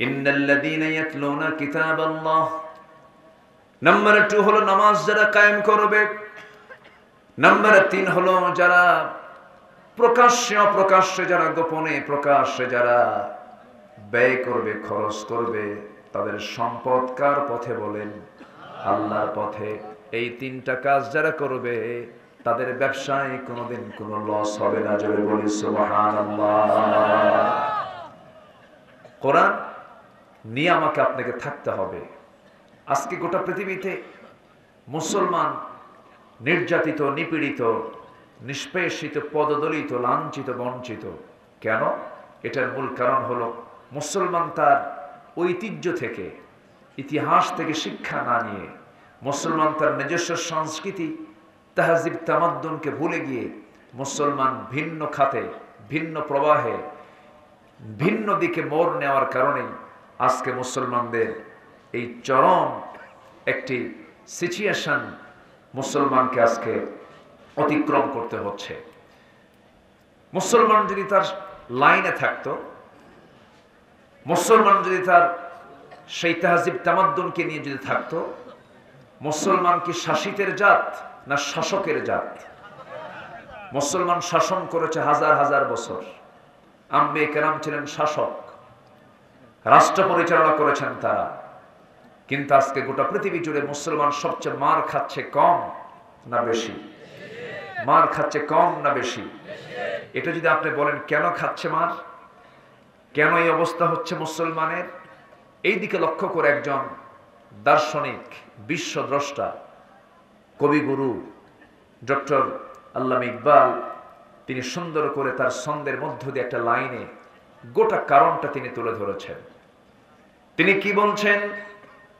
ইন্নাল্লাযীনা ইয়াতলুনা কিতাবাল্লাহ। নাম্বার 2 হলো নামাজ যারা কায়েম করবে। নাম্বার 3 হলো যারা প্রকাশ্যে অপ্রকাশ্যে, যারা গোপনে প্রকাশ্যে যারা ব্যয় করবে, খরচ করবে, তাদের সম্পদ কার পথে বলেন? আল্লাহর পথে। এই 3টা কাজ যারা করবে তাদের ব্যবসায় কোনোদিন কোনো লস হবে না। জোরে বলি সুবহানাল্লাহ। কোরআন নিয়ে আমাকে আপনাকে থাকতে হবে। আজকে গোটা পৃথিবীতে মুসলমান নির্যাতিত, নিপীড়িত, নিষ্পেষিত, পদদলিত, লাঞ্ছিত, বঞ্চিত। কেন? এটার মূল কারণ হলো মুসলমান তার ঐতিহ্য থেকে, ইতিহাস থেকে শিক্ষা না নিয়ে, মুসলমান তার নিজস্ব সংস্কৃতি, তাহজিব, তামাদ্দুনকে ভুলে গিয়ে মুসলমান ভিন্ন খাতে, ভিন্ন প্রবাহে, ভিন্ন দিকে মোড় নেওয়ার কারণেই আজকে মুসলমানদের এই চরম একটি সিচুয়েশন মুসলমানকে আজকে অতিক্রম করতে হচ্ছে। মুসলমান যদি তার লাইনে থাকতো, মুসলমান যদি তার সেই তাহজিব তামাদ্দুনকে নিয়ে যদি থাকতো, মুসলমান কি শাসিতের জাত না শাসকের জাত? মুসলমান শাসন করেছে হাজার হাজার বছর। আম্বে কেরাম ছিলেন শাসক, রাষ্ট্র পরিচালনা করেছেন তারা। কিন্তু আজকে গোটা পৃথিবী জুড়ে মুসলমান সবচেয়ে মার খাচ্ছে কম না বেশি? মার খাচ্ছে কম না বেশি? এটা যদি আপনি বলেন কেন খাচ্ছে মার, কেন এই অবস্থা হচ্ছে মুসলমানের, এই দিকে লক্ষ্য করে একজন দার্শনিক, বিশ্বদ্রষ্টা, কবিগুরু ডক্টর আল্লামা ইকবাল তিনি সুন্দর করে তার ছন্দের মধ্য দিয়ে একটা লাইনে গোটা কারণটা তিনি তুলে ধরেছেন। তিনি কি বলছেন?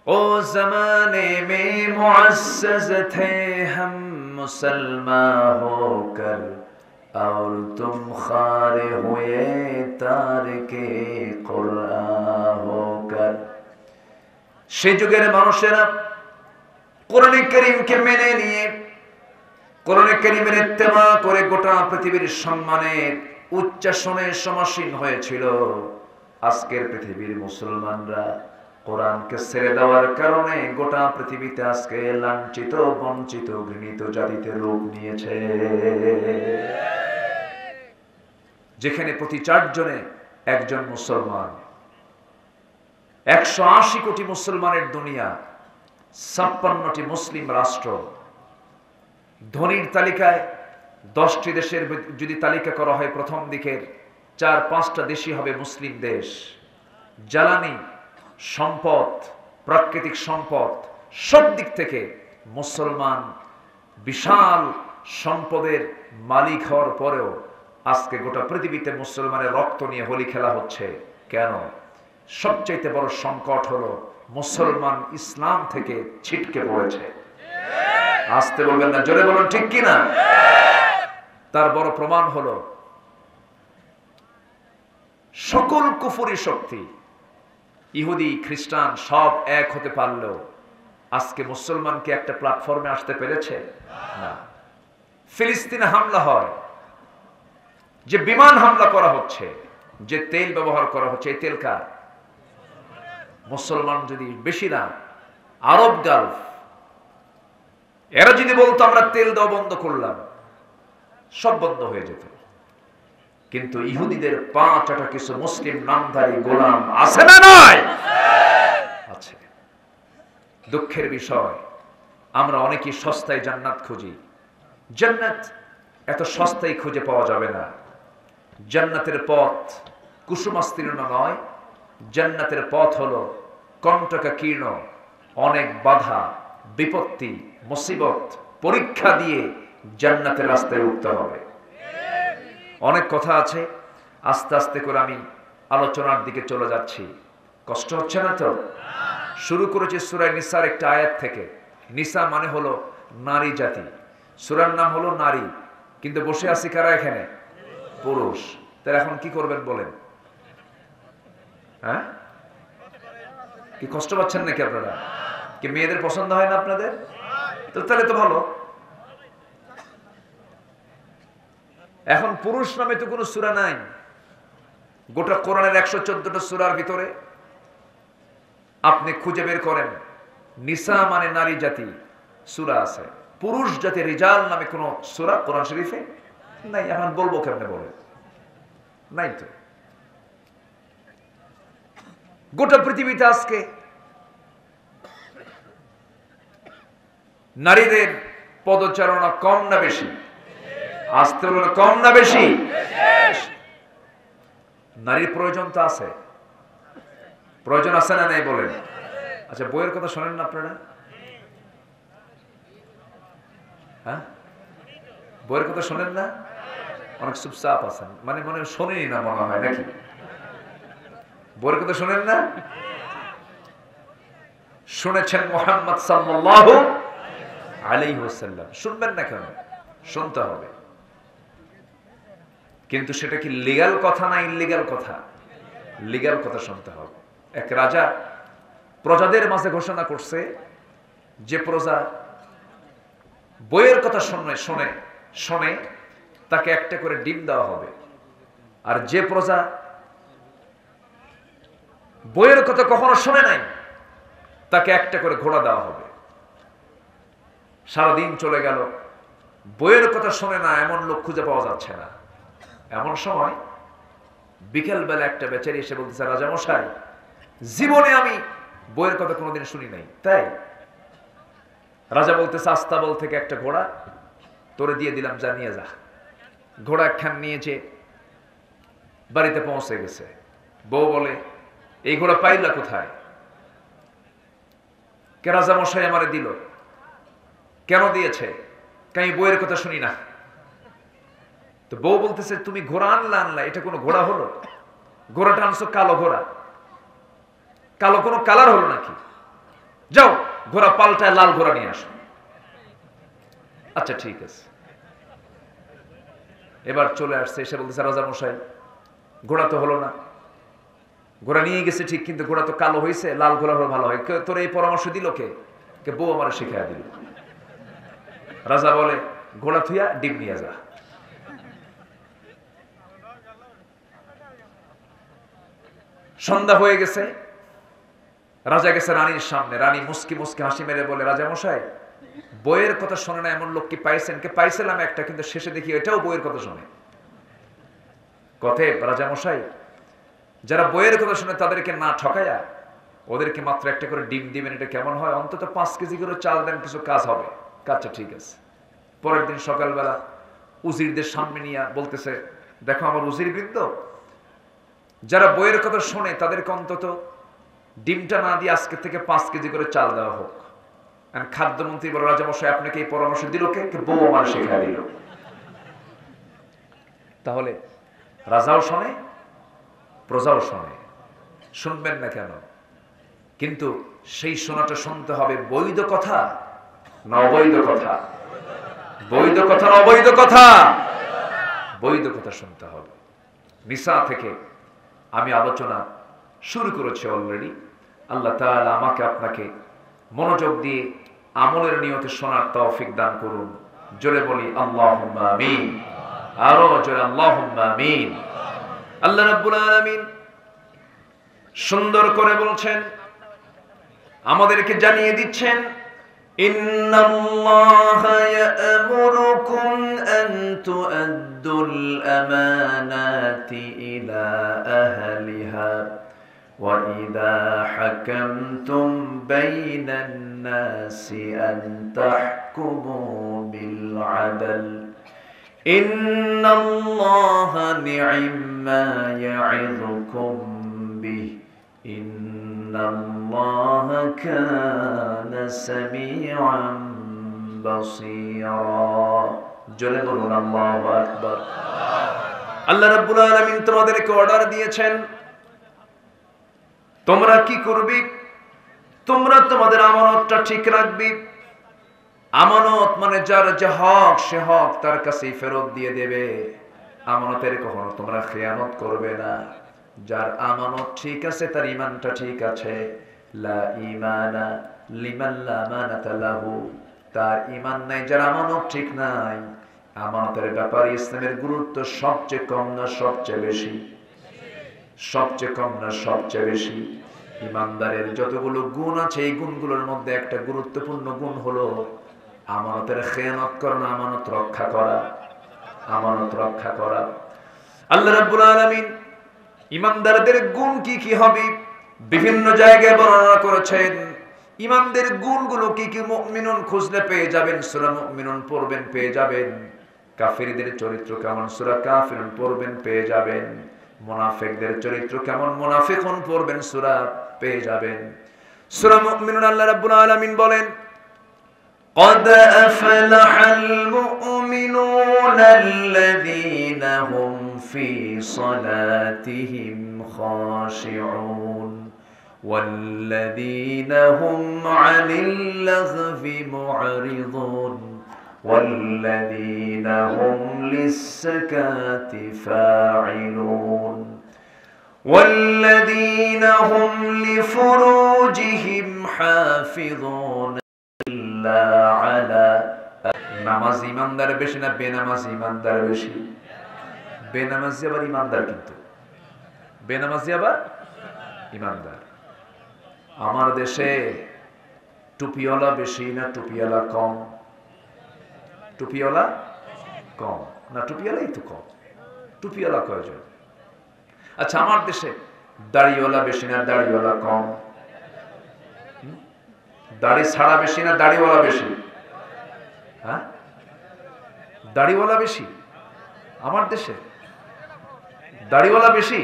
ও জমানে মে মুআজ্জাজ থে হাম মুসলমান হোকর और तुम खारे हुए तारिके कुरान होकर। সে যুগের মানুষেরা কোরআনে কারীমকে মেনে নিয়ে, কোরআনে কারীমের ইত্তেবা করে গোটা পৃথিবীর সম্মানের উচ্চাসনে সমাসীন হয়েছিল। আজকের পৃথিবীর মুসলমানরা কোরআনকে ছেড়ে দেওয়ার কারণে গোটা পৃথিবীতে আজকে লাঞ্ছিত, বঞ্চিত, ঘৃণিত জাতিতে রূপ নিয়েছে। যেখানে প্রতি 4 জনে একজন মুসলমান, 180 কোটি মুসলমানের দুনিয়া, 56টি মুসলিম রাষ্ট্র। ধনীর তালিকায় 10টি দেশের যদি তালিকা করা হয়, প্রথম দিকের 4-5টা দেশই হবে মুসলিম দেশ। জ্বালানি, সম্পদ, প্রাকৃতিক সম্পদ, সব দিক থেকে মুসলমান বিশাল সম্পদের মালিক হওয়ার পরেও আজকে গোটা পৃথিবীতে মুসলমানের রক্ত নিয়ে হোলি খেলা হচ্ছে। কেন? সবচেয়ে বড় সংকট হলো মুসলমান ইসলাম থেকে ছিটকে পড়েছে। আসতে বলবেন না, জোরে বলুন ঠিক কিনা? তার বড় প্রমাণ হলো সকল কুফরি শক্তি, ইহুদি, খ্রিস্টান সব এক হতে পারলেও আজকে মুসলমানকে একটা প্ল্যাটফর্মে আসতে পেরেছে না। ফিলিস্তিনে হামলা হয়, যে বিমান হামলা করা হচ্ছে, যে তেল ব্যবহার করা হচ্ছে, এই তেল কার? মুসলমান যদি বেশি না, আরব গালফ, এরা যদি বলতো আমরা তেল দেওয়া বন্ধ করলাম, সব বন্ধ হয়ে যেত। কিন্তু ইহুদিদের 5-8 কিছু মুসলিম নামধারী গোলাম আছে না নয়? আছে। দুঃখের বিষয়, আমরা অনেকেই সস্তায় জান্নাত খুঁজি। জান্নাত এত সস্তায় খুঁজে পাওয়া যাবে না। জান্নাতের পথ কুসুমাস্তীর্ণ নয়। জান্নাতের পথ হলো কণ্টকাকীর্ণ, অনেক বাধা, বিপত্তি, মুসিবত, পরীক্ষা দিয়ে জান্নাতের রাস্তায় উঠতে হবে। অনেক কথা আছে, আস্তে আস্তে করে আমি আলোচনার দিকে চলে যাচ্ছি। কষ্ট হচ্ছে না তো? শুরু করেছি সূরা নিসার একটা আয়াত থেকে। নিসা মানে হলো নারী জাতি, সূরার নাম হলো নারী, কিন্তু বসে আছি কারা এখানে? পুরুষ। তাহলে এখন কি করবেন বলেন? হ্যাঁ, কি কষ্ট পাচ্ছেন নাকি আপনারা? কি মেয়েদের পছন্দ হয় না আপনাদের? তো তাহলে তো ভালো। এখন পুরুষ নামে তো কোনো সূরা নাই। গোটা কোরআনের 114টা সূরার ভিতরে আপনি খুঁজে বের করেন নিসা মানে নারী জাতি সূরা আছে, পুরুষ জাতি রিজাল নামে কোন সূরা কোরআন শরীফে নাই। এখন বলবো কেমনে বলে, নাই তো। গোটা পৃথিবীতে আজকে নারীদের পদচারণা কম না বেশি? আসতে বলে কম না বেশি? নারীর প্রয়োজন তো আছে, প্রয়োজন আছে না নাই বলেন? আচ্ছা, বইয়ের কথা শোনেন না আপনারা? হ্যাঁ, বইয়ের কথা শোনেন না? অনেক চুপচাপ আছেন, মানে মনে শোনেনি না মনে হয় নাকি? বইয়ের কথা শোনেন না? শুনেছেন মুহাম্মদ সাল্লাল্লাহু আলাইহি ওয়াসাল্লাম, শুনবেন না কেন? শুনতে হবে, কিন্তু সেটা কি লিগ্যাল কথা না ইল্লিগ্যাল কথা? লিগ্যাল কথা শুনতে হবে। এক রাজা প্রজাদের মাঝে ঘোষণা করছে যে প্রজা বইয়ের কথা শোনে তাকে একটা করে ডিম দেওয়া হবে, আর যে প্রজা বইয়ের কথা কখনো শোনে নাই তাকে একটা করে ঘোড়া দেওয়া হবে। সারাদিন চলে গেল, বইয়ের কথা শোনে না এমন লোক খুঁজে পাওয়া যাচ্ছে না। এমন সময় বিকেল বেলা একটা বেচারি এসে বলতেছে, রাজামশাই, জীবনে আমি বইয়ের কথা কোনোদিন শুনি নাই। তাই? রাজা বলতেছে, আস্তাবল থেকে একটা ঘোড়া তোরে দিয়ে দিলাম, যা নিয়ে যা। ঘোড়া একখান নিয়েছে, বাড়িতে পৌঁছে গেছে। বউ বলে, এই ঘোড়া পাইলা কোথায়? কে রাজামশাই আমারে দিল। কেন দিয়েছে? আমি বইয়ের কথা শুনি না। তো বউ বলতেছে, তুমি ঘোড়া আনলা, এটা কোনো ঘোড়া হলো? ঘোড়াটা আনছো কালো ঘোড়া, কালো কোনো কালার হলো নাকি? যাও ঘোড়া পাল্টায় লাল ঘোড়া নিয়ে আসো। আচ্ছা ঠিক আছে। এবার চলে আসছে, এসে বলতেছে, রাজামশাই, ঘোড়া তো হলো না। ঘোড়া নিয়ে গেছে ঠিক, কিন্তু ঘোড়া তো কালো হয়েছে, লাল ঘোড়া হলে ভালো হয়। তোর এই পরামর্শ দিল কে? বউ আমার শিখাইয়া দিল। রাজা বলে, ঘোড়া থুইয়া ডিম নিয়ে যা। সন্ধ্যা হয়ে গেছে, রাজা গেছে রানীর সামনে। রানী মুস্কি মুস্কি হাসি মেরে বলে, রাজামশাই, বইয়ের কথা শোনে না এমন লোক কি পাইছেন? কে পাইছিলাম একটা, কিন্তু শেষে দেখি এটাও বইয়ের কথা শোনে। কথায় রাজামশাই, যারা বইয়ের কথা শুনে তাদেরকে না ঠকায়া ওদেরকে মাত্র একটা করে ডিম দিবেন, এটা কেমন হয়? অন্তত 5 কেজি করে চাল দেন, কিছু কাজ হবে। আচ্ছা ঠিক আছে। পরের দিন সকালবেলা উজিরদের সামনে নিয়ে বলতেছে, দেখো আমার উজির বৃন্দ, যারা বইয়ের কথা শোনে তাদেরকে অন্তত ডিমটা না দিয়ে আজকে থেকে 5 কেজি করে চাল দেওয়া হোক। খাদ্যমন্ত্রী বলে, রাজামশাই, আপনাকে এই পরামর্শ দিল কে? বউ আমার শিখাই দিল। তাহলে রাজাও শোনে, প্রজাও শোনে, শুনবেন না কেন? কিন্তু সেই শোনাটা শুনতে হবে বৈধ কথা না অবৈধ কথা? বৈধ কথা না অবৈধ কথা? বৈধ কথা শুনতে হবে। নিসা থেকে আমি আলোচনা শুরু করেছি অলরেডি। আল্লাহ তাআলা আমাকে আপনাকে মনোযোগ দিয়ে আমলের নিয়তে শোনার তৌফিক দান করুন। জোরে বলি আল্লাহুম্মা আমিন। আরো জোরে আল্লাহুম্মা আমিন। আল্লাহ রাব্বুল আলামিন সুন্দর করে বলছেন, আমাদেরকে জানিয়ে দিচ্ছেন, ইন্নাল্লাহা ইয়া'মুরুকুম আন তু'আদ্দুল আমানাতি ইলা আহলিহা ওয়া ইযা হাকামতুম বাইনান নাসি আন তাহকুমু বিল আদল ইন্নাল্লাহা নি'মা ইয়া'ইযুকুম বিহি ইন্নাল্লাহা কানা সামিআন বাসীরা। জোরে বলুন আল্লাহু আকবার। আল্লাহ রাব্বুল আলামিন তোমাদেরকে অর্ডার দিয়েছেন, তোমরা কি করবে? তোমরা তোমাদের আমানতটা ঠিক রাখবে। আমানত মানে যার যে হক, সে হক তার কাছেই ফেরত দিয়ে দেবে। আমানতের কখনো তোমরা খেয়ানত করবে না। যার আমানত ঠিক আছে, তার ঈমানটা ঠিক আছে। লা ঈমানা লিমান লা আমানাতা লাহু। তার ঈমান নাই যার আমানত ঠিক নাই। আমানতের ব্যাপারে ইসলামের গুরুত্ব সবচেয়ে কম না সবচেয়ে বেশি? সবচেয়ে কম না সবচেয়ে বেশি? ইমানদারের যতগুলো গুণ আছে এই গুণগুলোর মধ্যে একটা গুরুত্বপূর্ণ গুণ হলো আমানতের খেয়ানত করা, আমানত রক্ষা করা, আমানত রক্ষা করা। আল্লাহ রাব্বুল আলামিন ইমানদারদের গুণ কি কি হবে বিভিন্ন জায়গায় বর্ণনা করেছেন। ইমানদের গুণগুলো কি কি মুমিনুন খুঁজলে পেয়ে যাবেন, সূরা মুমিনুন পড়বেন পেয়ে যাবেন। কাফিরদের চরিত্র কেমন, সূরা কাফিরুন পড়বেন পেয়ে যাবেন। মুনাফিকদের চরিত্র কেমন, মুনাফিকুন পড়বেন, সূরা পেয়ে যাবেন। সূরা মুমিনুন আল্লাহ রাব্বুল আলামিন বলেন, قد أفلح المؤمنون الذين هم في صلاتهم خاشعون والذين هم عن اللغو معرضون والذين هم للزكاة فاعلون والذين هم لفروجهم حافظون إلا على নামাজ ইমানদার বেশি না বেনামাজ ইমানদার বেশি? বেনামাজি আবার ইমানদার, কিন্তু বেনামাজি আবার ইমানদার। আমার দেশে টুপিওয়ালা বেশি না টুপিওয়ালা কম? টুপিওয়ালা কম না টুপিওয়ালাই তো কম? টুপিওয়ালা কয়জন? আচ্ছা, আমার দেশে দাড়িওয়ালা বেশি না দাড়িওয়ালা কম? দাড়ি ছাড়া বেশি না দাড়িওয়ালা বেশি? হ্যাঁ, দাড়িওয়ালা বেশি আমার দেশে, দাড়িওয়ালা বেশি।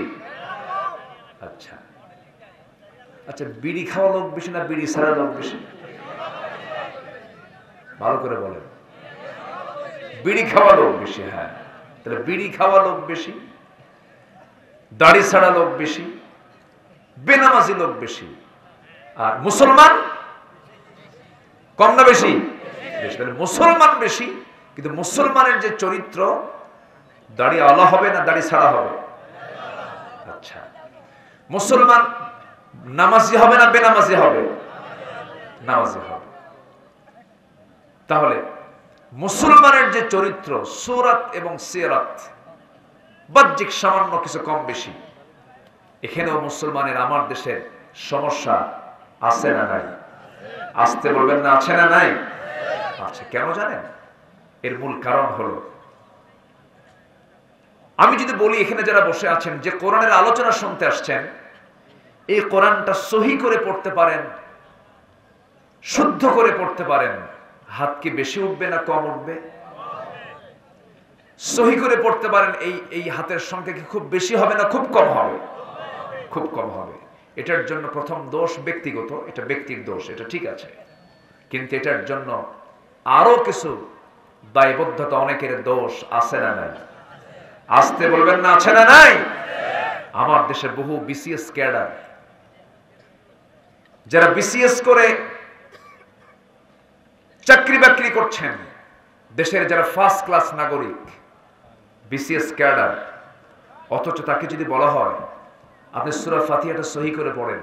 আচ্ছা আচ্ছা, বিড়ি খাওয়া লোক বেশি না বিড়ি ছাড়া লোক বেশি? ভালো করে বলেন। বিড়ি খাওয়া লোক বেশি। হ্যাঁ, তাহলে বিড়ি খাওয়া লোক বেশি, দাড়ি ছাড়া লোক বেশি, বেনামাজি লোক বেশি, আর মুসলমান কম না বেশি? মুসলমান বেশি, কিন্তু মুসলমানের যে চরিত্র, দাড়ি আলা হবে না দাড়ি ছাড়া হবে? আচ্ছা, মুসলমান নামাজি হবে না বেনামাজি হবে? নামাজি হবে। তাহলে মুসলমানের যে চরিত্র, সূরাত এবং সিরাত, বাহ্যিক সামান্য কিছু কম বেশি, এখানেও মুসলমানের আমার দেশের সমস্যা আছে না নাই? আসতে বলবেন না, আছে না নাই? আছে। কেন জানেন? এর মূল কারণ হলো, আমি যদি বলি এখানে যারা বসে আছেন যে কোরআনের আলোচনা শুনতে আসছেন, এই কোরআনটা সহি করে পড়তে পারেন, শুদ্ধ করে পড়তে পারেন, হাত কি বেশি উঠবে না কম উঠবে? সহি করে পড়তে পারেন, এই হাতের সংখ্যা কি খুব বেশি হবে না খুব কম হবে? খুব কম হবে। এটার জন্য প্রথম দোষ ব্যক্তিগত, এটা ব্যক্তির দোষ, এটা ঠিক আছে, কিন্তু এটার জন্য আরো কিছু দায়বদ্ধতা, অনেকের দোষ আছে না নাই? আসতে বলবেন না, আছে না নাই? আমার দেশে বহু বিসিএস ক্যাডার, যারা বিসিএস করে চাকরি বাকরি করছেন, দেশের যারা ফার্স্ট ক্লাস নাগরিক, বিসিএস ক্যাডার, অথচ তাকে যদি বলা হয় আপনি সূরা ফাতিহাটা সহি করে পড়েন,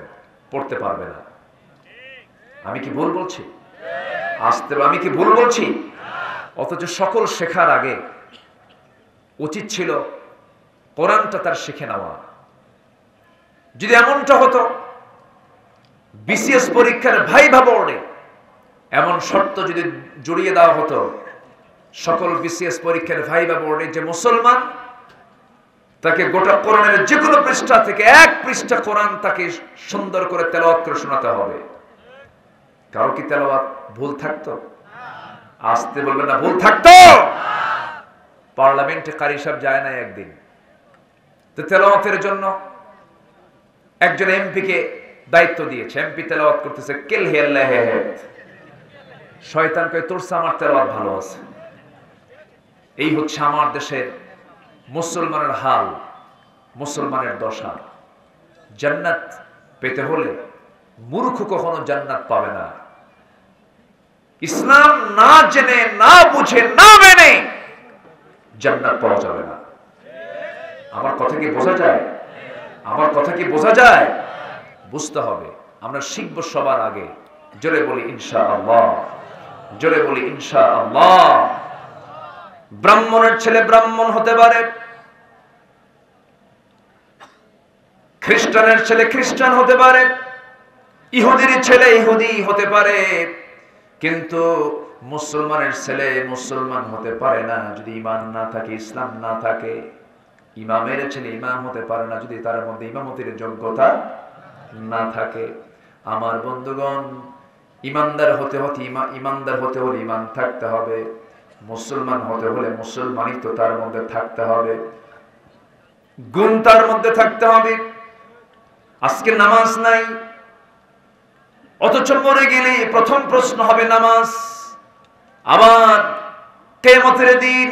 পড়তে পারবে না। আমি কি ভুল বলছি? আমি কি ভুল বলছি? অথচ সকল শেখার আগে উচিত ছিল কোরআনটা তার শিখে নেওয়া। যদি এমনটা হতো, বিসিএস পরীক্ষার ভাইভা বোর্ডে এমন শর্ত যদি জড়িয়ে দেওয়া হতো, সকল বিসিএস পরীক্ষার ভাইভা বোর্ডে যে মুসলমান, তাকে গোটা কোরআনের যে কোনো পৃষ্ঠা থেকে এক পৃষ্ঠা কোরআন তাকে সুন্দর করে তেলাওয়াত করে শোনাতে হবে। কারো কি তেলাওয়াত ভুল থাকতো? আসতে বলবেন না, ভুল থাকতো? পার্লামেন্টে কারি সাহেব যায় না একদিন, তো তেলাওয়াতের জন্য একজন এমপি কে দায়িত্ব দিয়েছে। এমপি তেলাওয়াত করতেছে, কেল হে আল্লাহ হে হে, শয়তান কয় তোর চেয়ে আমার তেলাওয়াত ভালো আছে। এই হচ্ছে আমার দেশের মুসলমানের হাল, মুসলমানের দশা। জান্নাত পেতে হলে মূর্খ কখনো জান্নাত পাবে না। ইসলাম না জেনে, না বুঝে, না মেনে জান্নাত পাওয়া যাবে না। আমার কথা কি বোঝা যায়? আমার কথা কি বোঝা যায়? বুঝতে হবে। আমরা শিখব সবার আগে। জোরে বলি ইনশাআল্লাহ, জোরে বলি ইনশাআল্লাহ। ব্রাহ্মণের ছেলে ব্রাহ্মণ হতে পারে, খ্রিস্টানের ছেলে খ্রিস্টান হতে পারে, ইহুদির ছেলে ইহুদি হতে পারে, কিন্তু মুসলমানের ছেলে মুসলমান হতে পারে না যদি ঈমান না থাকে, ইসলাম না থাকে। ইমামের ছেলে ইমাম হতে পারে না যদি তার মধ্যে ইমামতির যোগ্যতা না থাকে। আমার বন্ধুগণ, ইমানদার হতে হলে ইমান থাকতে হবে, মুসলমান হতে হলে মুসলমানিত্ব তার মধ্যে থাকতে হবে, গুণ তার মধ্যে থাকতে হবে। আজকে নামাজ নাই, অথচ মরে গেলে প্রথম প্রশ্ন হবে নামাজ। আবার কিয়ামতের দিন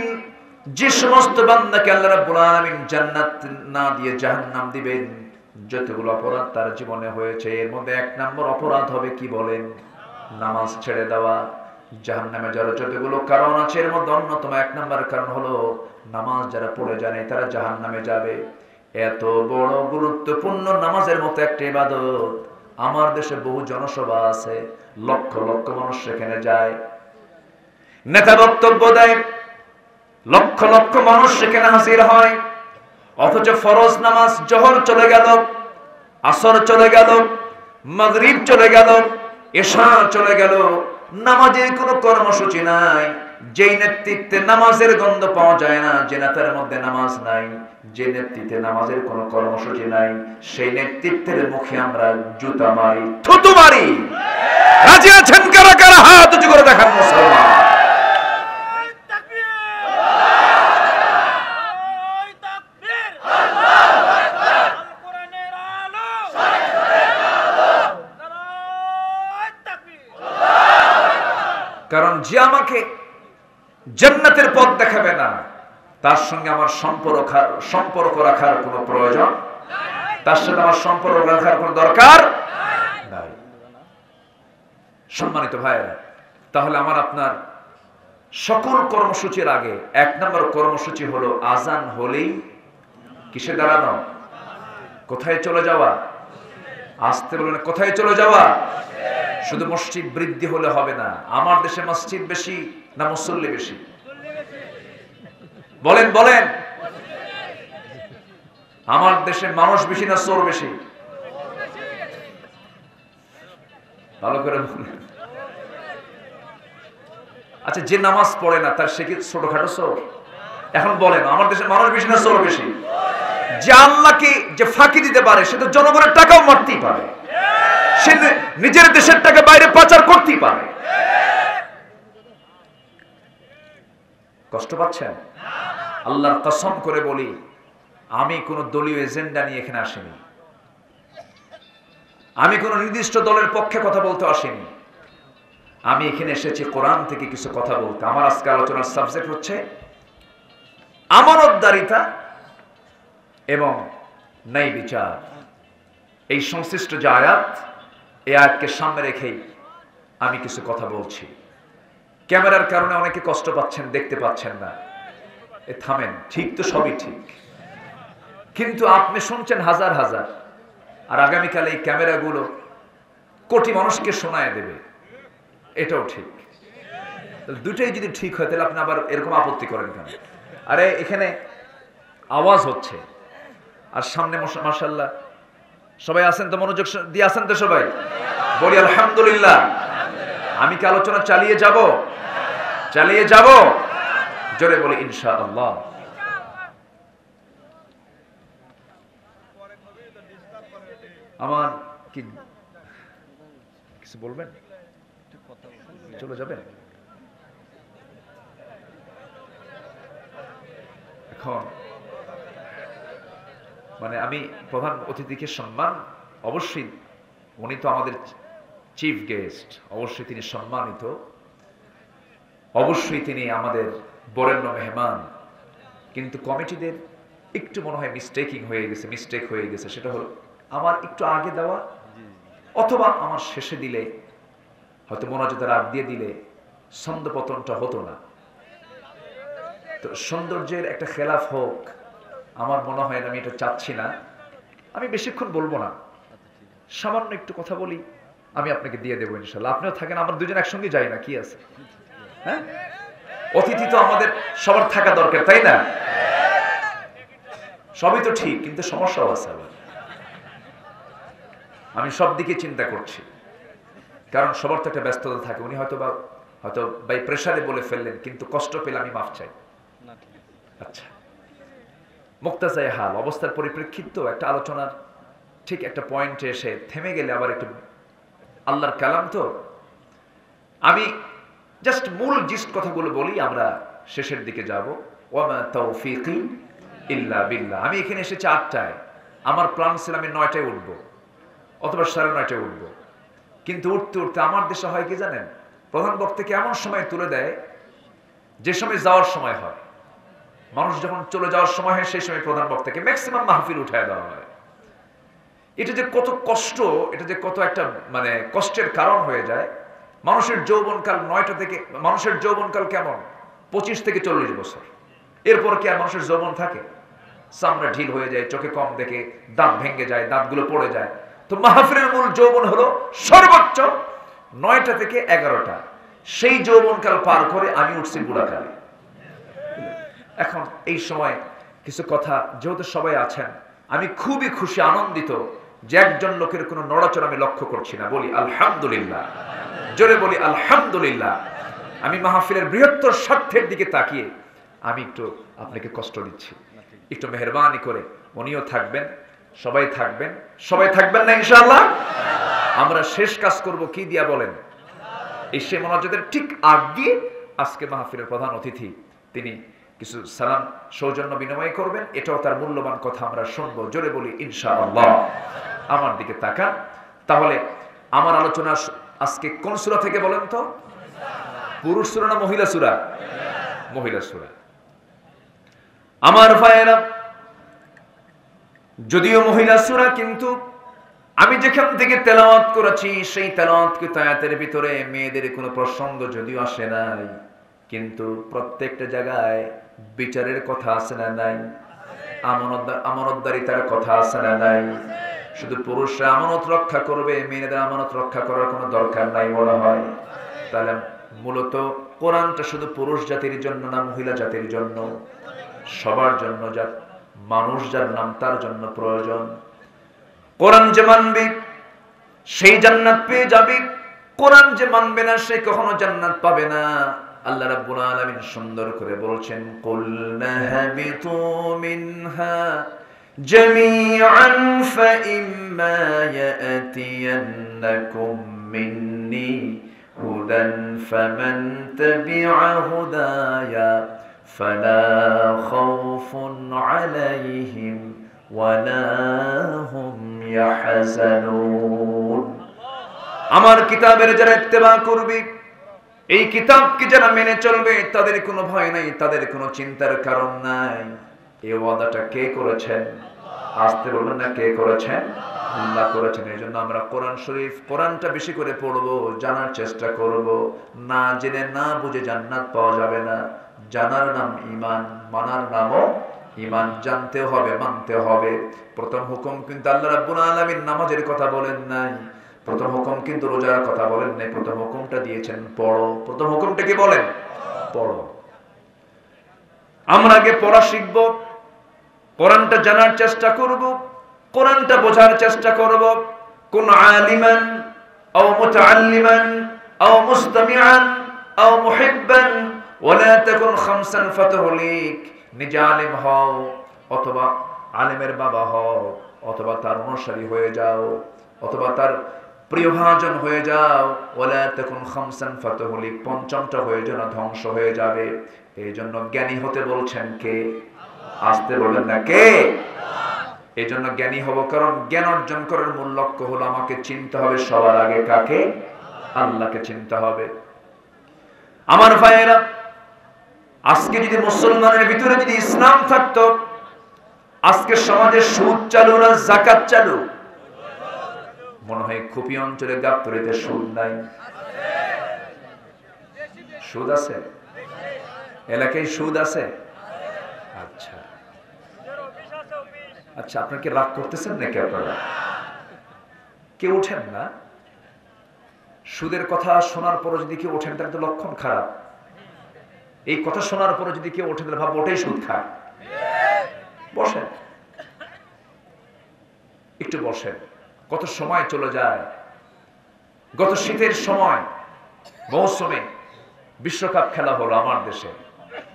যে সমস্ত বান্দাকে আল্লাহ রাব্বুল আলামিন জান্নাত না দিয়ে জাহান্নাম দিবেন, যতগুলো অপরাধ তার জীবনে হয়েছে এর মধ্যে 1 নম্বর অপরাধ হবে কি বলেন? নামাজ ছেড়ে দেওয়া। জাহান্নামে যারা যতগুলো কারণ আছে এর মধ্যে অন্যতম 1 নম্বর কারণ হলো নামাজ যারা পড়ে জানে তারা জাহান্নামে যাবে। এত বড় গুরুত্বপূর্ণ নামাজের মতো একটা ইবাদত, আমার দেশে বহু জনসভা আছে, লক্ষ লক্ষ মানুষ সেখানে যায়, নেতা বক্তব্য দেয়, লক্ষ লক্ষ মানুষ সেখানে হাজির হয়, অথচ ফরজ নামাজ জোহর চলে গেল, আসর চলে গেল, মাগরিব চলে গেল, এশা চলে গেল, নামাজের কোনো কর্মসূচি নাই। যেই নেতৃত্বে নামাজের গন্ধ পাওয়া যায় না, যে নেতার মধ্যে নামাজ নাই, যে নেতৃত্বে নামাজের কোনো কর্মসূচি নাই, সেই নেতৃত্বের মুখে আমরা জুতা মারি, থুতু মারি। রাজি আছেন কারা কারা? হাত উঁচু করে দেখান মুসলমান। কারণ যে আমাকে জান্নাতের পথ দেখাবে না, তার সঙ্গে আমার সম্পর্ক রাখার কোনো প্রয়োজন, তার সাথে আমার সম্পর্ক রাখার কোনো দরকার নাই। সম্মানিত ভাইয়েরা, তাহলে আমার আপনার সকল কর্মসূচির আগে 1 নম্বর কর্মসূচি হলো আজান হলেই কিসে দাঁড়ানো? কোথায় চলে যাওয়া? আসতে বলুন, কোথায় চলে যাওয়া? শুধু মসজিদ বৃদ্ধি হলে হবে না। আমার দেশে মসজিদ বেশি না মুসল্লি বেশি? বলেন বলেন। আমার দেশে মানুষ বেশি না চোর বেশি? ভালো করে বলেন। আচ্ছা, যে নামাজ পড়ে না তার সে কি ছোটখাটো চোর? এখন বলেন, আমার দেশে মানুষ বেশি না চোর বেশি? যে আল্লাহকে যে ফাঁকি দিতে পারে সে তো জনগণের টাকাও মারতেই পারে, সে নিজের দেশের টাকা বাইরে পাচার করতেই পারে। কষ্ট পাচ্ছেন? আল্লাহর কসম করে বলি, আমি কোন দলীয় এজেন্ডা নিয়ে এখানে আসিনি, আমি কোন নির্দিষ্ট দলের পক্ষে কথা বলতে আসিনি। আমি এখানে এসেছি কোরআন থেকে কিছু কথা বলতে। আমার আজকে আলোচনার সাবজেক্ট হচ্ছে আমানতদারিতা এবং ন্যায় বিচার। এই সংশ্লিষ্ট যে আয়াত, এই আয়াতকে সামনে রেখেই আমি কিছু কথা বলছি। ক্যামেরার কারণে অনেকে কষ্ট পাচ্ছেন, দেখতে পাচ্ছেন না, এ থামেন। ঠিক তো, সবই ঠিক, কিন্তু আপনি শুনছেন হাজার হাজার, আর আগামীকাল এই ক্যামেরাগুলো কোটি মানুষকে শোনায় দেবে, এটাও ঠিক। দুটোই যদি ঠিক হয় তাহলে আপনি আবার এরকম আপত্তি করেন কেন? আরে এখানে আওয়াজ হচ্ছে আর সামনে মাশাআল্লাহ সবাই আছেন তো, মনোযোগ দিয়ে আছেন তো সবাই? বলি আলহামদুলিল্লাহ। আমি কি আলোচনা চালিয়ে যাব? চালিয়ে যাব? জোরে বলি ইনশাআল্লাহ। আমার কি কিছু বলবেন? চলে যাবেন? এখন মানে আমি প্রধান অতিথিকে সম্মান, অবশ্যই উনি তো আমাদের চিফ গেস্ট, অবশ্যই তিনি সম্মানিত, অবশ্যই তিনি আমাদের বরেণ্য মেহমান, কিন্তু কমিটিদের একটু মনে হয় মিস্টেক হয়ে গেছে। সেটা হলো আমার একটু আগে দেওয়া অথবা আমার শেষে দিলে, হয়তো মোনাজাতের আগ দিয়ে দিলে ছন্দপতনটা হতো না। তো সৌন্দর্যের একটা খেলাফ হোক, আমার মনে হয় আমি এটা চাচ্ছি না। আমি বেশিক্ষণ বলবো না, সামান্য একটু কথা বলি, আমি আপনাকে দিয়ে দেবো ইনশাল্লাহ। আপনিও থাকেন, আমরা দুজন একসঙ্গে যাই না, কি আছে? হ্যাঁ, অতিথি তো আমাদের সবার থাকা দরকার, তাই না? সবই তো ঠিক, কিন্তু সমস্যাও আছে। আমি সব দিকে চিন্তা করছি। কারণ সবার তো একটা ব্যস্ততা থাকে। উনি হয়তো বাই প্রেসারে বলে ফেললেন, কিন্তু কষ্ট পেলে আমি মাফ চাই। আচ্ছা, মুক্তাজায়ে হাল অবস্থার পরিপ্রেক্ষিত তো একটা আলোচনার ঠিক একটা পয়েন্টে এসে থেমে গেলে আবার একটু আল্লাহর কালাম তো, আমি জাস্ট মূল জিস্ট কথাগুলো বলি, আমরা শেষের দিকে যাব। ওয়ামা তাওফীকি ইল্লা বিল্লাহ। আমি এখানে এসেছি 8টায়, আমার প্ল্যান ছিল আমি 9টায় উঠবো অথবা 9:30টায় উঠবো, কিন্তু উঠতে উঠতে আমার দেশে হয় কি জানেন, প্রধান বক্তাকে এমন সময় তুলে দেয় যে সময় যাওয়ার সময় হয়। মানুষ যখন চলে যাওয়ার সময় হয় সেই সময় প্রধান বক্তাকে ম্যাক্সিমাম মাহফিল উঠায় দেওয়া হয়। এটা যে কত কষ্ট, এটা যে কত একটা মানে কষ্টের কারণ হয়ে যায়। মানুষের যৌবনকাল 9টা থেকে, মানুষের যৌবনকাল কেমন 25 থেকে 40 বছর, এরপর কি আর মানুষের যৌবন থাকে? চামড়া ঢিল হয়ে যায়, চোখে কম দেখে, দাঁত ভেঙে যায়, দাঁতগুলো পড়ে যায়। তো মাহফিলের মূল যৌবন হলো সর্বোচ্চ 9টা থেকে 11টা। সেই যৌবনকাল পার করে আমি উঠছি বুড়াকালে। এখন এই সময় কিছু কথা, যেহেতু সবাই আছেন, আমি খুবই খুশি, আনন্দিত যে একজন লোকের কোনো নড়াচড়া আমি লক্ষ্য করছি না। বলি আলহামদুলিল্লাহ, জোরে বলি আলহামদুলিল্লাহ। আমি মাহফিলের বৃহত্তর স্বার্থের দিকে তাকিয়ে আমি একটু আপনাকে কষ্ট দিচ্ছি, একটু মেহেরবানি করে উনিও থাকবেন, সবাই থাকবেন, সবাই থাকবেন না ইনশাআল্লাহ? আমরা শেষ কাজ করব কি দিয়া বলেন? এই সে মোনাজাতের ঠিক আগে আজকে মাহফিলের প্রধান অতিথি তিনি কিছু সালাম সৌজন্য বিনিময় করবেন, এটাও তার মূল্যবান কথা আমরা শুনবো। জোরে বলি ইনশাআল্লাহ। আমার দিকে তাকান। তাহলে আমার আলোচনা আজকে কোন সূরা থেকে বলেন তো? পুরুষ সূরা না মহিলা সূরা? মহিলা সূরা। আমার ভাইয়েরা, যদিও মহিলা সূরা, কিন্তু আমি যেখান থেকে তেলাওয়াত করেছি সেই তেলাওয়াতকৃত আয়াতের ভিতরে মেয়েদের কোনো প্রসঙ্গ যদিও আসে নাই, কিন্তু প্রত্যেকটা জায়গায় বিচারের কথা আছে না নাই? আমানতদারিতার কথা আছে না নাই? শুধু পুরুষরা আমানত রক্ষা করবে, মেয়েদের আমানত রক্ষা করার কোনো দরকার নাই মনে হয়। তাহলে মূলত কোরআনটা শুধু পুরুষ জাতির জন্য না মহিলা জাতির জন্য? সবার জন্য। মানুষ যার নাম তার জন্য প্রয়োজন। কোরআন যে মানবে সেই জান্নাত পেয়ে যাবে, কোরআন যে মানবে না সে কখনো জান্নাত পাবে না। আল্লাহ রাব্বুল আলামিন সুন্দর করে বলছেন, কুল নাহবিতু মিনহা জামিআন ফাইম্মা ইয়াতিয়ান্নাকুম মিন্নি হুদান ফামান তাবিআ হুদায়া ফালা খাউফুন আলাইহিম ওয়ালা হুম ইয়াহজানুন। আমার কিতাবের যারা ইত্তেবা করবে, এই কিতাবকে যারা মেনে চলবে, তাদের কোনো ভয় নাই, তাদের কোনো চিন্তার কারণ নাই। এই ওয়াদাটা কে করেছেন? আসতে বলবেন না, কে করেছেন? আল্লাহ করেছেন। এই জন্য আমরা কোরআন শরীফ, কোরআনটা বেশি করে পড়বো, জানার চেষ্টা করব। না জেনে না বুঝে জান্নাত পাওয়া যাবে না। জানার নাম ঈমান, মানার নামও ঈমান। জানতে হবে, মানতে হবে। প্রথম হুকুম কিন্তু আল্লাহ রাব্বুল আলামিন নামাজের কথা বলেন নাই, প্রথম হুকুম কিন্তু রোজার কথা বলেন নাই, প্রথম হুকুমটা দিয়েছেন পড়ো। প্রথম হুকুমটা কি বলেন? পড়ো। আমরা আগে পড়া শিখব, কোরআনটা জানার চেষ্টা করব, কোরআনটা বোঝার চেষ্টা করব। কুন আলিমান আও মুতাআল্লিমান আও মুস্তামিআন আও মুহিব্বান ওয়ালা তাকুন খামসান ফাতহুলিক। নিজে আলেম হও, অথবা আলেমের বাবা হও, অথবা তার অনুসারী হয়ে যাও, অথবা তার প্রিয়ভাজন হয়ে যাও। ওয়ালা তাকুন খামসান ফাতহুলিক, পঞ্চমটা হয়ে যেন ধ্বংস হয়ে যাবে। এই জন্য জ্ঞানী হতে বলছেন কে? আসতে বলেন না, কে? এই জন্য জ্ঞানী হব, কারণ জ্ঞান অর্জন করার মূল লক্ষ্য হলো আমাকে চিনতে হবে সবার আগে কাকে? আল্লাহকে চিনতে হবে। আমার ভাইয়েরা, আজকে যদি মুসলমানের ভিতরে যদি ইসলাম থাকতো, আজকে সমাজে সুদ চালু না যাকাত চালু? মনে হয় খুপি অঞ্চলে গাবতলীতে সুদ নাই। সুদ আছে? এলাকায় সুদ আছে? আচ্ছা আচ্ছা, আপনার কি রাগ করতেছেন নাকি? আপনারা কেউ ওঠেন না? সুদের কথা শোনার পরে যদি কেউ ওঠেন তাহলে তো লক্ষণ খারাপ। এই কথা শোনার পরে যদি কেউ ওঠে তাহলে ভাববো ওটাই সুদ খায়। বসেন, একটু বসেন। কত সময় চলে যায়, গত শীতের সময় মৌসুমে বিশ্বকাপ খেলা হলো আমার দেশে,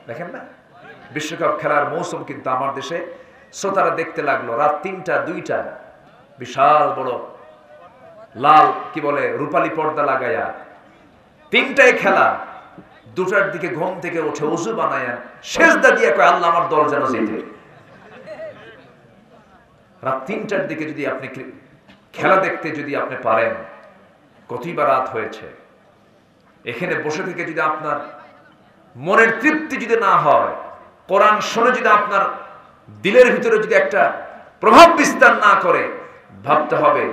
দেখেন না, বিশ্বকাপ খেলার মৌসুম কিন্তু আমার দেশে। শ্রোতারা দেখতে লাগলো রাত ৩টা ২টা, বিশাল বড় লাল কি বলে রূপালী পর্দা লাগাইয়া ৩টায় খেলা। 2টার দিকে ঘুম থেকে উঠে ওযু বানায়া সেজদা দিয়ে কয় আল্লাহ আমার দল যেন জিতে। রাত ৩টার দিকে যদি আপনি খেলা দেখতে যদি আপনি পারেন, কতইবা রাত হয়েছে। এখানে বসে থেকে যদি আপনার মনের তৃপ্তি যদি না হয়, কোরআন শুনে যদি আপনার দিলের ভিতরে যদি একটা প্রভাব বিস্তার না করে, ভাবতে হবে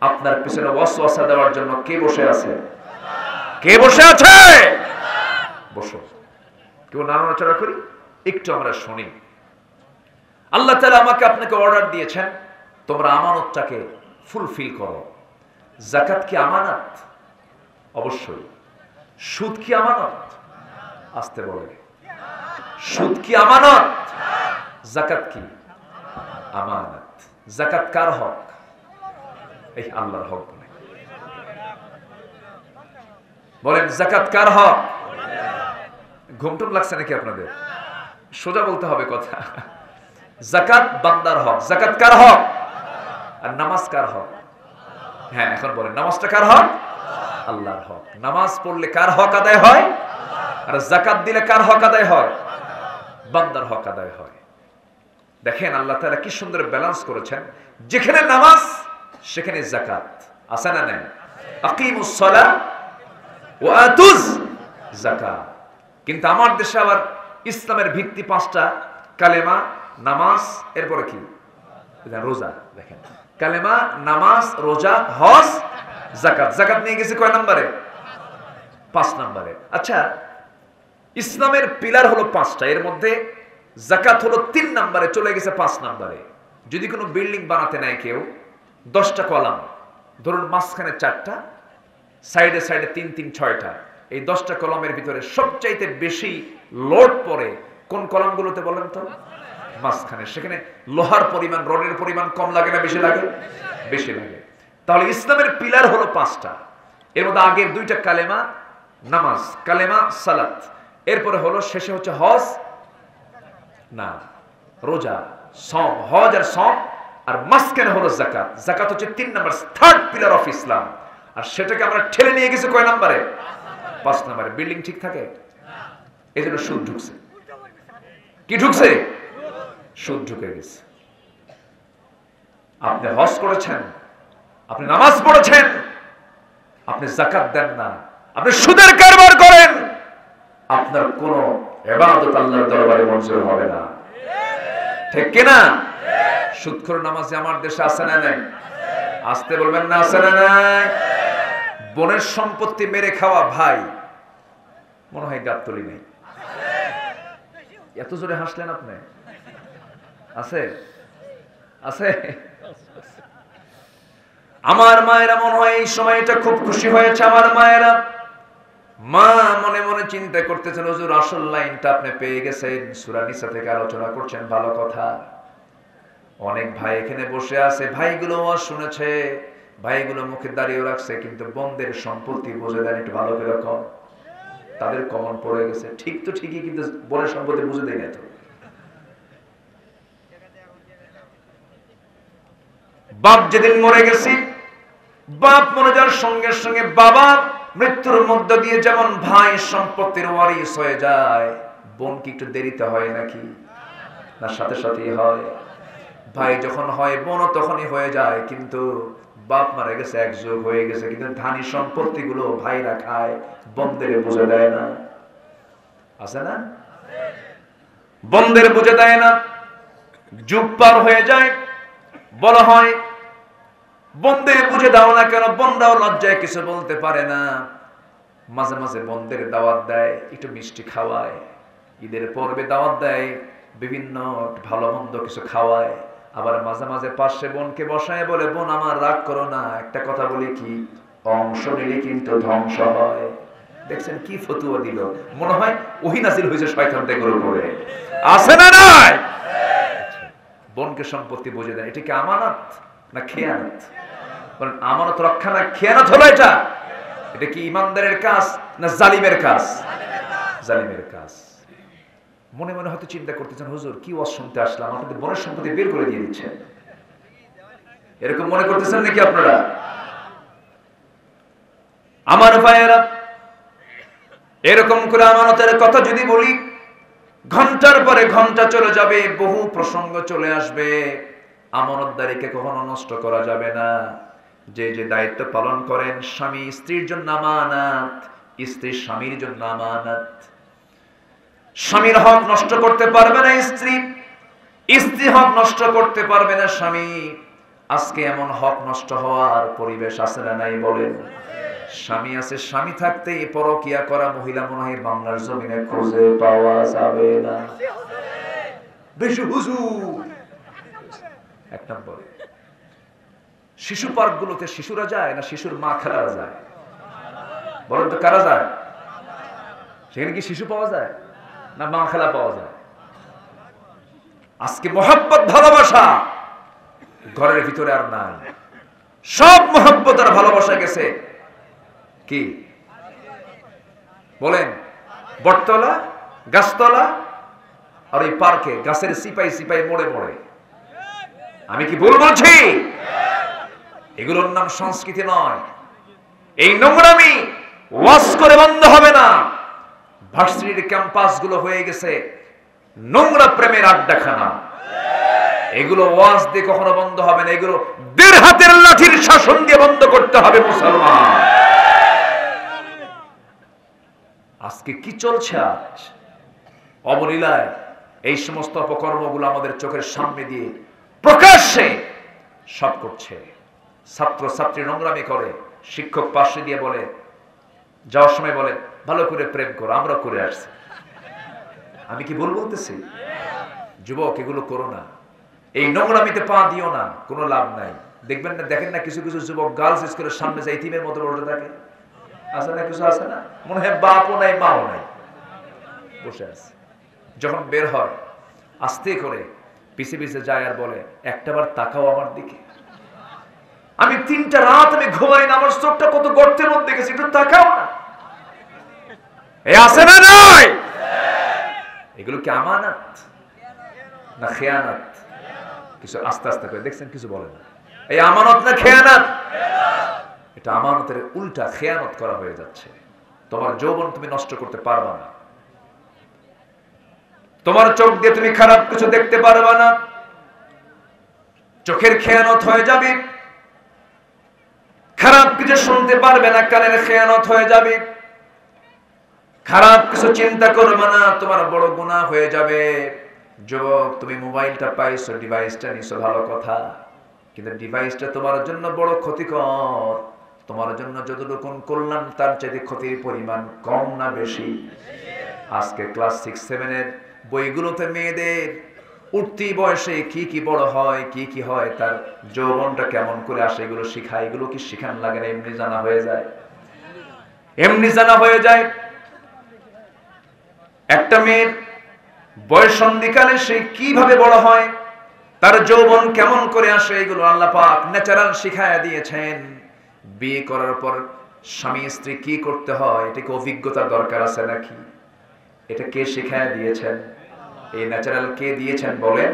আপনার পিছনে ওয়াসওয়াসা দেওয়ার জন্য কে বসে আছে? কে বসে আছে? বসো, কেউ নাড়াচাড়া করি, একটু আমরা শুনি। আল্লাহ তাআলা আমাকে আপনাকে অর্ডার দিয়েছেন, তোমরা আমানতটাকে ফুলফিল করো। যাকাত কি আমানত? অবশ্যই। সুদ কি আমানত? আসতে বলে। সুদ কি আমানত? যাকাত কি আমানত? যাকাত কার হক? এই আল্লাহর হক। বলেন যাকাত কার হক? ঘুমটুম লাগছে নাকি আপনাদের? সোজা বলতে হবে কথা। যাকাত বান্দার হক। যাকাত কার হক? আর নামাজ কার হক? হ্যাঁ, এখন বলেন নামাজটা কার হক? আল্লাহর হক। নামাজ পড়লে কার হক আদায় হয়? আর যাকাত দিলে কার হক আদায় হয়? বান্দার হক আদায় হয়। দেখেন আল্লাহ তাআলা কি সুন্দর ব্যালেন্স করেছেন। যেখানে নামাজ সেখানে যাকাত আছে না নাই? আকিমুস সালাহ ওয়া আতুজ যাকাত। কিন্তু আমার দেশে আবার ইসলামের ভিত্তি 5টা, কালেমা, নামাজ, এরপরে কি? রোজা। দেখেন, কালেমা, নামাজ, রোজা, হজ, যাকাত। যাকাত নিয়ে গেছে কয় নম্বরে? 5 নম্বরে। আচ্ছা, ইসলামের পিলার হলো 5টা, এর মধ্যে যাকাত হলো 3 নম্বরে, চলে গেছে 5 নম্বরে। যদি কোনো বিল্ডিং বানাতে নেয় কেউ, 10টা কলাম, ধরুন মাঝখানে 4টা, সাইডে সাইডে 3 6টা, এই 10টা কলামের ভিতরে সবচাইতে বেশি লোড পড়ে কোন কলামগুলোতে বলেন তো? মাঝখানে। সেখানে লোহার পরিমাণ, রডের পরিমাণ কম লাগে না বেশি লাগে? বেশি লাগে। তাহলে ইসলামের পিলার হলো 5টা। এর মধ্যে আগের 2টা কালেমা, নামাজ, কালেমা, সালাত, এরপরে হলো শেষে হচ্ছে হজ না রোজা, সম, হজ আর সম, আর মাঝখানে হলো যাকাত। যাকাত হচ্ছে 3 নম্বর, থার্ড পিলার অফ ইসলাম। আর সেটাকে আমরা ঠেলে নিয়ে গেছি কয় নম্বরে? 5 নম্বরে। বিল্ডিং ঠিক থাকে? এই জন্য সুদ ঢুকছে। কি ঢুকছে? সুদ ঢুকে গেছে। আপনি হজ করেছেন, আপনি নামাজ পড়েছেন, আপনি যাকাত দেন না, আপনি সুদের কারবার করেন, আপনার কোন ইবাদত আল্লাহর দরবারে মঞ্জুর হবে না। ঠিক কি না? সুদখোর নামাজি আমার দেশে আছে না নাই? আসতে বলবেন না, আছে না নাই? বোনের সম্পত্তি মেরে খাওয়া ভাই, মনে হয় গাবতলি নেই। এত জোরে হাসলেন আপনি? আছে? আছে? আমার মায়েরা মনে হয় এই সময়টা খুব খুশি হয়েছে। আমার মায়েরা, মা মনে মনে চিন্তা করতেছেন, হুজুর আসল লাইনটা আপনি পেয়ে গেছেন, সূরা নিসা থেকে আলোচনা করছেন, ভালো কথা। অনেক ভাই এখানে বসে আছে, ভাইগুলো ওয়াজ শুনেছে, ভাইগুলো মুখে দাঁড়িয়ে রাখছে, কিন্তু বোনদের সম্পত্তি বুঝে দেন একটু ভালো করে কম। তাদের কমন পড়ে গেছে। ঠিক তো ঠিকই, কিন্তু বোনের সম্পত্তি বুঝে দেয় না তো। বাপ যেদিন মরে গেছি, বাপ মরে যাওয়ার সঙ্গে সঙ্গে বাবা মৃত্যুর মধ্য দিয়ে যেমন ভাই সম্পত্তির ওয়ারিস হয়ে যায়, বোন কি একটু দেরিতে হয় নাকি? না সাথে সাথেই হয়? ভাই যখন হয় বোনও তখনই হয়ে যায়, কিন্তু বাপ মারা গেছে, এক যুগ হয়ে গেছে, কিন্তু ধানী সম্পত্তি গুলো ভাইরা খায়, বোনদের বুঝে দেয় না। আছে না? বোনদের বুঝে দেয় না। যুগ পার হয়ে যায়, বলা হয় বোনদের বুঝে দাও না কেন? বোনরাও লজ্জায় কিছু বলতে পারে না। মাঝে মাঝে বোনদের দাওয়াত দেয়, একটু মিষ্টি খাওয়ায়, ঈদের পর্বে দাওয়াত দেয়, বিভিন্ন ভালো মন্দ কিছু খাওয়ায়। আবার মাঝে মাঝে পাশে বোনকে বসায় বলে, বোন আমার রাগ করো না, একটা কথা বলি কি, অংশ নিলে কিন্তু ধ্বংস হয়। দেখছেন কি ফতুয়া দিল? মনে হয় ওহী নাযিল হয়েছে শয়তান থেকে উপরে। আছে না নাই? বোনকে সম্পত্তি বুঝে দেয়, এটা কি আমানত না খেয়ানত? বলেন আমানত রক্ষা না খেয়ানত হলো এটা? এটা কি ইমানদারের কাজ না জালিমের কাজ? জালিমের কাজ। মনে মনে হয়তো চিন্তা করতেছেন, হুজুর কি ওয়াজ শুনতে আসলাম, আপনাদের বনের সম্পত্তি বের করে দিয়ে দিচ্ছেন, এরকম মনে করতেছেন নাকি আপনারা? আমার ভাইয়েরা, এরকম করে আমানতের কথা যদি বলি, ঘন্টার পরে ঘন্টা চলে যাবে, বহু প্রসঙ্গ চলে আসবে। আমানতদারিকে কখনো নষ্ট করা যাবে না। যে যে দায়িত্ব পালন করেন, স্বামী স্ত্রীর জন্য আমানত, স্ত্রী স্বামীর জন্য আমানত। স্বামীর হক নষ্ট করতে পারবে না স্ত্রী, স্ত্রী হক নষ্ট করতে পারবে না স্বামী। আজকে এমন হক নষ্ট হওয়ার পরিবেশ আছে না নাই বলেন? স্বামী আছে, স্বামী থাকতে পরকিয়া করা মহিলা মনে হয় বাংলার জমিনে খুঁজে পাওয়া যাবে না। বেশি হুজুর। এক নম্বর, শিশু পার্ক গুলোতে শিশুরা যায় না শিশুর মা খেলারা যায়? বলেন তো কারা যায়? সেখানে কি শিশু পাওয়া যায় না মা খেলা পাওয়া যায়? আজকে মহব্বত ভালোবাসা ঘরের ভিতরে আর নাই। সব মহব্বত আর ভালোবাসা গেছে কি বলেন? বটতলা, গাছতলা, আর এই পার্কে গাছের সিপাই সিপাই মোড়ে মোড়ে। আমি কি ভুল বলছি? এগুলোর নাম সংস্কৃতি নয়। এই নোংরামি ওয়াজ করে বন্ধ হবে না। ভার্সিটির ক্যাম্পাস গুলো হয়ে গেছে নোংরা প্রেমের আড্ডাখানা। এগুলো ওয়াজ দিয়ে কখনো বন্ধ হবে না। এগুলো দেড় হাতের লাঠির শাসন দিয়ে বন্ধ করতে হবে মুসলমান। আজকে কি চলছে আজ অবলীলায়? এই সমস্ত অপকর্মগুলো আমাদের চোখের সামনে দিয়ে প্রকাশ্যে সব করছে। ছাত্র ছাত্রী নোংরামি করে, শিক্ষক পাশে দিয়ে বলে, যাওয়ার সময় বলে ভালো করে প্রেম করো, আমরা করে আসছি। আমি কি ভুল বলতেছি? যুবক, এগুলো করো না। এই নোংরামিতে পা দিও না, কোনো লাভ নাই। দেখবেন না, দেখেন না কিছু কিছু যুবক গার্লস স্কুলের সামনে যায় ইতিমের মতো বসে থাকে। আছে না কিছু? আছে না? মনে হয় বাপও নাই মাও নাই, বসে আছে। যখন বের হয় আস্তে করে পিছে পিছে যায় আর বলে একটাবার তাকাও আমার দিকে। আমি 3টা রাত আমি ঘুমাই না, আমার চোখটা কত গর্তের মধ্যে গেছে, একটু তাকাও না। এই আছে না নাই? এগুলো কি আমানত না খেয়ানত? কিছু আস্তে আস্তে করে দেখছেন, কিছু বলে না। এই আমানত না খেয়ানত? এটা আমানতের উল্টা খেয়ানত করা হয়ে যাচ্ছে। তোমার যৌবন তুমি নষ্ট করতে পারবা না। তোমার চোখ দিয়ে তুমি খারাপ কিছু দেখতে পারবা না। চোখের খেয়ানত হয়ে যাবে। খারাপ কিছু শুনতে পারবে না, কানের খেয়ানত হয়ে যাবে। খারাপ কিছু চিন্তা করবে না, তোমার বড় গুনাহ হয়ে যাবে। যুবক, তুমি মোবাইলটা পাইছো, ডিভাইসটা নিছো, ভালো কথা, কিন্তু ডিভাইসটা তোমার জন্য বড় ক্ষতিকর। তোমার জন্য যতটুকু কল্যাণ তার চাইতে ক্ষতির পরিমাণ কম না বেশি? আজকে ক্লাস 6-7 এর বইগুলোতে মেয়েদের উঠতি বয়সে কি কি বড় হয়, কি কি হয়, তার যৌবনটা কেমন করে আসে, এগুলো শিখায়। এগুলো কি শিখান লাগে না? এমনি জানা হয়ে যায়, এমনি জানা হয়ে যায়। একটা মেয়ের বয়স সন্ধিকালে সে কিভাবে বড় হয়, তার যৌবন কেমন করে আসে, এগুলো আল্লাহ পাক ন্যাচারাল শিখায়া দিয়েছেন। বিয়ে করার পর স্বামী স্ত্রী কি করতে হয়, এটা কি অভিজ্ঞতার দরকার আছে নাকি? এটা কে শিখায়া দিয়েছেন? এই ন্যাচারাল কে দিয়েছেন বলেন?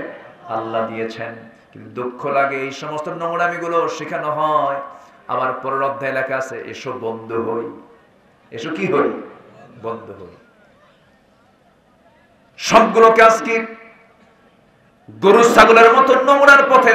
আল্লাহ দিয়েছেন। কিন্তু দুঃখ লাগে এই সমস্ত নোংরামিগুলো শেখানো হয়, আবার পরের অধ্যায় লেখা আছে এসো বন্ধু হই। এসো কি হই? বন্ধু হই। সবগুলোকে আজকে গরু ছাগলের মতো নোংরার পথে